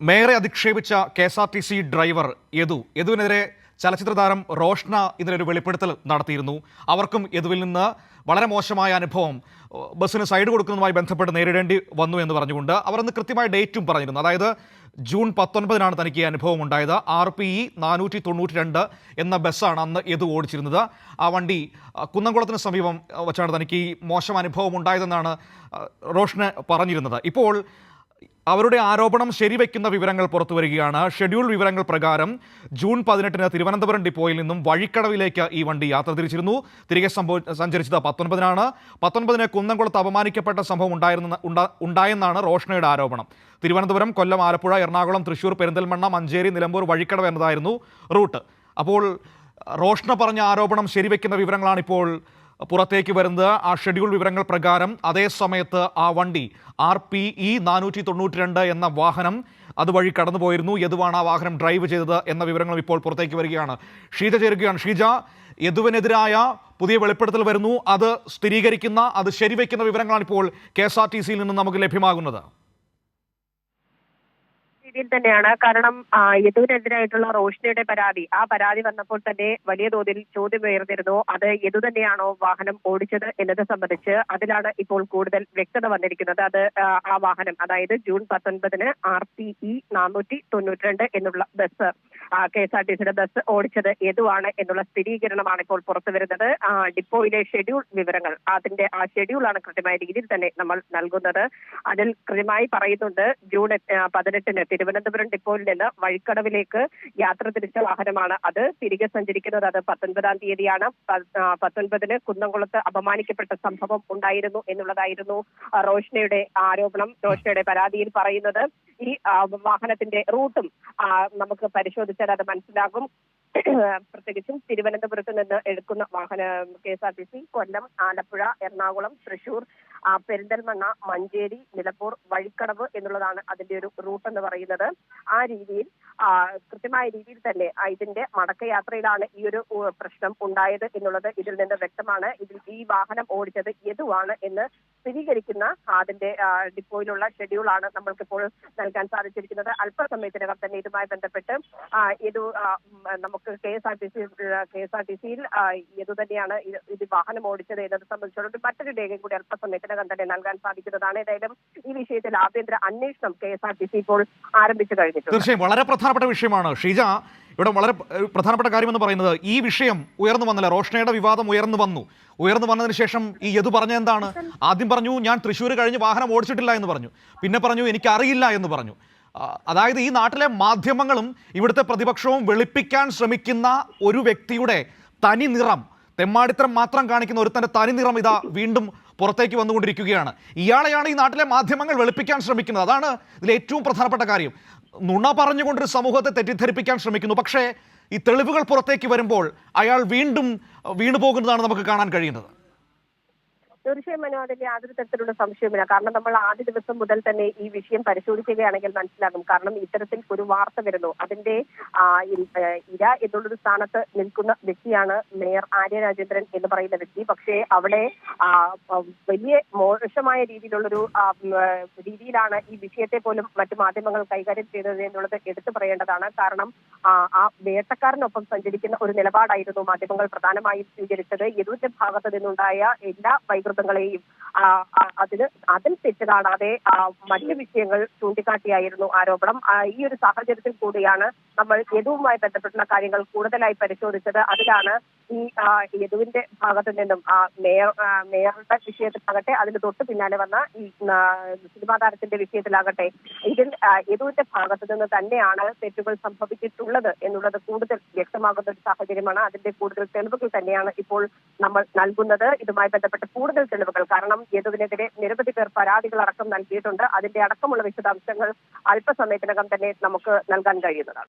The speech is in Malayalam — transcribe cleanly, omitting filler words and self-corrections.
മേയറെ അധിക്ഷേപിച്ച KSRTC ഡ്രൈവർ യദുവിനെതിരെ ചലച്ചിത്ര താരം റോഷ്ന ഇതിനൊരു വെളിപ്പെടുത്തൽ നടത്തിയിരുന്നു. അവർക്കും യദുവിൽ നിന്ന് വളരെ മോശമായ അനുഭവം ബസ്സിന് സൈഡ് കൊടുക്കുന്നതുമായി ബന്ധപ്പെട്ട് നേരിടേണ്ടി വന്നു എന്ന് പറഞ്ഞുകൊണ്ട് അവർ അന്ന് കൃത്യമായ ഡേറ്റും പറഞ്ഞിരുന്നു. അതായത് ജൂൺ 19-നാണ് തനിക്ക് ഈ അനുഭവം ഉണ്ടായത്. RPE 492 എന്ന ബസ്സാണ് അന്ന് യദു ഓടിച്ചിരുന്നത്. ആ വണ്ടി കുന്നംകുളത്തിന് സമീപം വച്ചാണ് തനിക്ക് ഈ മോശം അനുഭവം ഉണ്ടായതെന്നാണ് റോഷ്ന പറഞ്ഞിരുന്നത്. ഇപ്പോൾ അവരുടെ ആരോപണം ശരിവെക്കുന്ന വിവരങ്ങൾ പുറത്തു വരികയാണ്. ഷെഡ്യൂൾ വിവരങ്ങൾ പ്രകാരം ജൂൺ 18-ന് തിരുവനന്തപുരം ഡിപ്പോയിൽ നിന്നും വഴിക്കടവിലേക്ക് ഈ വണ്ടി യാത്ര തിരിച്ചിരുന്നു. തിരികെ സഞ്ചരിച്ചത് 19-നാണ്. 19-ന് കുന്നംകുളത്ത് അപമാനിക്കപ്പെട്ട സംഭവം ഉണ്ടായെന്നാണ് റോഷ്നയുടെ ആരോപണം. തിരുവനന്തപുരം, കൊല്ലം, ആലപ്പുഴ, എറണാകുളം, തൃശൂർ, പെരിന്തൽമണ്ണ, മഞ്ചേരി, നിലമ്പൂർ, വഴിക്കടവ് എന്നതായിരുന്നു റൂട്ട്. അപ്പോൾ റോഷ്ന പറഞ്ഞ ആരോപണം ശരിവെക്കുന്ന വിവരങ്ങളാണ് ഇപ്പോൾ പുറത്തേക്ക് വരുന്നത്. ആ ഷെഡ്യൂൾ വിവരങ്ങൾ പ്രകാരം അതേ സമയത്ത് ആ വണ്ടി RPE 492 എന്ന വാഹനം അതുവഴി കടന്നുപോയിരുന്നു. യദുവാണ് ആ വാഹനം ഡ്രൈവ് ചെയ്തത് എന്ന വിവരങ്ങളും ഇപ്പോൾ പുറത്തേക്ക് വരികയാണ്. ഷീജ ചേരുകയാണ്. ഷീജ, യദുവിനെതിരായ പുതിയ വെളിപ്പെടുത്തൽ വരുന്നു. അത് സ്ഥിരീകരിക്കുന്ന, അത് ശരിവെക്കുന്ന വിവരങ്ങളാണ് ഇപ്പോൾ KSRTCയിൽ നിന്ന് നമുക്ക് ലഭ്യമാകുന്നത്. രീതിയിൽ തന്നെയാണ്. കാരണം യദുവിനെതിരായിട്ടുള്ള റോഷ്നയുടെ പരാതി, ആ പരാതി വന്നപ്പോൾ തന്നെ വലിയ തോതിൽ ചോദ്യം ഉയർന്നിരുന്നു. അത് യദു തന്നെയാണോ വാഹനം ഓടിച്ചത് എന്നത് സംബന്ധിച്ച്. അതിലാണ് ഇപ്പോൾ കൂടുതൽ വ്യക്തത വന്നിരിക്കുന്നത്. അത് ആ വാഹനം, അതായത് ജൂൺ 19-ന് RPE 492 എന്നുള്ള ബസ്, KSRTCയുടെ ബസ് ഓടിച്ചത് യദുവാണ് എന്നുള്ള സ്ഥിരീകരണമാണ് ഇപ്പോൾ പുറത്തു വരുന്നത്. ഡിപ്പോയിലെ ഷെഡ്യൂൾ വിവരങ്ങൾ, അതിന്റെ ആ ഷെഡ്യൂളാണ് കൃത്യമായ രീതിയിൽ തന്നെ നമ്മൾ നൽകുന്നത്. അതിൽ കൃത്യമായി പറയുന്നുണ്ട്, ജൂൺ 18-ന് തിരുവനന്തപുരം ഡിപ്പോയിൽ നിന്ന് വഴിക്കടവിലേക്ക് യാത്ര തിരിച്ച വാഹനമാണ് അത്. തിരികെ സഞ്ചരിക്കുന്നത് അത് 19-ാം തീയതിയാണ്. 19-ന് കുന്നംകുളത്ത് അപമാനിക്കപ്പെട്ട സംഭവം ഉണ്ടായിരുന്നു എന്നുള്ളതായിരുന്നു റോഷ്നയുടെ ആരോപണം. റോഷ്നയുടെ പരാതിയിൽ പറയുന്നത് ഈ വാഹനത്തിന്റെ റൂട്ടും നമുക്ക് പരിശോധിച്ചാൽ അത് മനസ്സിലാകും. പ്രത്യേകിച്ചും തിരുവനന്തപുരത്ത് നിന്ന് എടുക്കുന്ന വാഹനം KSRTC കൊല്ലം, ആലപ്പുഴ, എറണാകുളം, തൃശൂർ, പെരിന്തൽമണ്ണ, മഞ്ചേരി, നിലമ്പൂർ, വഴിക്കടവ് എന്നുള്ളതാണ് അതിന്റെ ഒരു റൂട്ട് എന്ന് പറയുന്നത്. ആ രീതിയിൽ കൃത്യമായ രീതിയിൽ തന്നെ ഇതിന്റെ മടക്കയാത്രയിലാണ് ഈ ഒരു പ്രശ്നം ഉണ്ടായത് എന്നുള്ളത് ഇതിൽ നിന്ന് വ്യക്തമാണ്. ഇതിൽ ഈ വാഹനം ഓടിച്ചത് യദുവാണ് എന്ന് സ്ഥിരീകരിക്കുന്ന അതിന്റെ ഡിപ്പോയിലുള്ള ഷെഡ്യൂളാണ് നമ്മൾക്കിപ്പോൾ നൽകാൻ സാധിച്ചിരിക്കുന്നത്. അല്പസമയത്തിനകം തന്നെ ഇതുമായി ബന്ധപ്പെട്ട് യദു നമുക്ക് KSRTCയിൽ യദു തന്നെയാണ് ഇത് വാഹനം ഓടിച്ചത് എന്നത് സംബന്ധിച്ചുള്ള മറ്റൊരു രേഖയും കൂടി അല്പസമയത്തിനകം തന്നെ നൽകാൻ സാധിക്കുന്നതാണ്. ഏതായാലും ഈ വിഷയത്തിൽ ആഭ്യന്തര അന്വേഷണം KSRTC ഇപ്പോൾ ആരംഭിച്ചു കഴിഞ്ഞിട്ടുണ്ട്. തീർച്ചയായും വളരെ പ്രധാനപ്പെട്ട വിഷയമാണ് ഷീജ. ഇവിടെ വളരെ പ്രധാനപ്പെട്ട കാര്യമെന്ന് പറയുന്നത് ഈ വിഷയം ഉയർന്നു വന്നല്ല, റോഷ്നയുടെ വിവാദം ഉയർന്നു വന്നതിന് ശേഷം ഈ യദു പറഞ്ഞ എന്താണ്? ആദ്യം പറഞ്ഞു ഞാൻ തൃശ്ശൂർ കഴിഞ്ഞ് വാഹനം ഓടിച്ചിട്ടില്ല എന്ന് പറഞ്ഞു. പിന്നെ പറഞ്ഞു എനിക്കറിയില്ല എന്ന് പറഞ്ഞു. അതായത് ഈ നാട്ടിലെ മാധ്യമങ്ങളും ഇവിടുത്തെ പ്രതിപക്ഷവും വെളുപ്പിക്കാൻ ശ്രമിക്കുന്ന ഒരു വ്യക്തിയുടെ തനി നിറം, തെമ്മാടിത്തരം മാത്രം കാണിക്കുന്ന ഒരുത്തൻ്റെ തനി നിറം ഇതാ വീണ്ടും പുറത്തേക്ക് വന്നുകൊണ്ടിരിക്കുകയാണ്. ഇയാളെയാണ് ഈ നാട്ടിലെ മാധ്യമങ്ങൾ വെളുപ്പിക്കാൻ ശ്രമിക്കുന്നത്. അതാണ് ഇതിൽ ഏറ്റവും പ്രധാനപ്പെട്ട കാര്യം. നുണ പറഞ്ഞുകൊണ്ടൊരു സമൂഹത്തെ തെറ്റിദ്ധരിപ്പിക്കാൻ ശ്രമിക്കുന്നു. പക്ഷേ ഈ തെളിവുകൾ പുറത്തേക്ക് വരുമ്പോൾ അയാൾ വീണ്ടും വീണു പോകുന്നതാണ് നമുക്ക് കാണാൻ കഴിയുന്നത്. തീർച്ചയായും മനു, അതിന്റെ യാതൊരു തരത്തിലുള്ള സംശയമില്ല. കാരണം നമ്മൾ ആദ്യ ദിവസം മുതൽ തന്നെ ഈ വിഷയം പരിശോധിക്കുകയാണെങ്കിൽ മനസ്സിലാകും. കാരണം ഇത്തരത്തിൽ ഒരു വാർത്ത വരുന്നു, അതിന്റെ ഇര എന്നുള്ളൊരു സ്ഥാനത്ത് നിൽക്കുന്ന വ്യക്തിയാണ് മേയർ ആര്യ രാജേന്ദ്രൻ എന്ന് പറയുന്ന വ്യക്തി. പക്ഷേ അവിടെ വലിയ മോശമായ രീതിയിലാണ് ഈ വിഷയത്തെ പോലും മറ്റു മാധ്യമങ്ങൾ കൈകാര്യം ചെയ്തത് എന്നുള്ളത് എടുത്തു പറയേണ്ടതാണ്. കാരണം ആ വേട്ടക്കാരനൊപ്പം സഞ്ചരിക്കുന്ന ഒരു നിലപാടായിരുന്നു മാധ്യമങ്ങൾ പ്രധാനമായും സ്വീകരിച്ചത്. യദുവിന്റെ ഭാഗത്ത് നിന്നുണ്ടായ എല്ലാ വൈകൃതങ്ങളെയും അതിൽ തെറ്റ് കാണാതെ മറ്റ് വിഷയങ്ങൾ ചൂണ്ടിക്കാട്ടിയായിരുന്നു ആരോപണം. ഈ ഒരു സാഹചര്യത്തിൽ കൂടിയാണ് നമ്മൾ യദുവുമായി ബന്ധപ്പെട്ടുള്ള കാര്യങ്ങൾ കൂടുതലായി പരിശോധിച്ചത്. അതിലാണ് ഈ യദുവിന്റെ ഭാഗത്തു നിന്നും മേയറുടെ വിഷയത്തിലാകട്ടെ, അതിന് തൊട്ട് പിന്നാലെ വന്ന ഈ സിനിമാ താരത്തിന്റെ വിഷയത്തിലാകട്ടെ, ഇതിൽ യദുവിന്റെ ഭാഗത്തു നിന്ന് തന്നെയാണ് തെറ്റുകൾ സംഭവിച്ചിട്ടുള്ളത് എന്നുള്ളത് കൂടുതൽ വ്യക്തമാകുന്ന ഒരു സാഹചര്യമാണ്. അതിന്റെ കൂടുതൽ തെളിവുകൾ തന്നെയാണ് ഇപ്പോൾ നമ്മൾ നൽകുന്നത്. ഇതുമായി ബന്ധപ്പെട്ട് കൂടുതൽ തെളിവുകൾ, കാരണം യദുവിനെതിരെ നിരവധി പേർ പരാതികൾ അടക്കം നൽകിയിട്ടുണ്ട്. അതിന്റെ അടക്കമുള്ള വിശദാംശങ്ങൾ അല്പസമയത്തിനകം തന്നെ നമുക്ക് നൽകാൻ കഴിയുന്നതാണ്.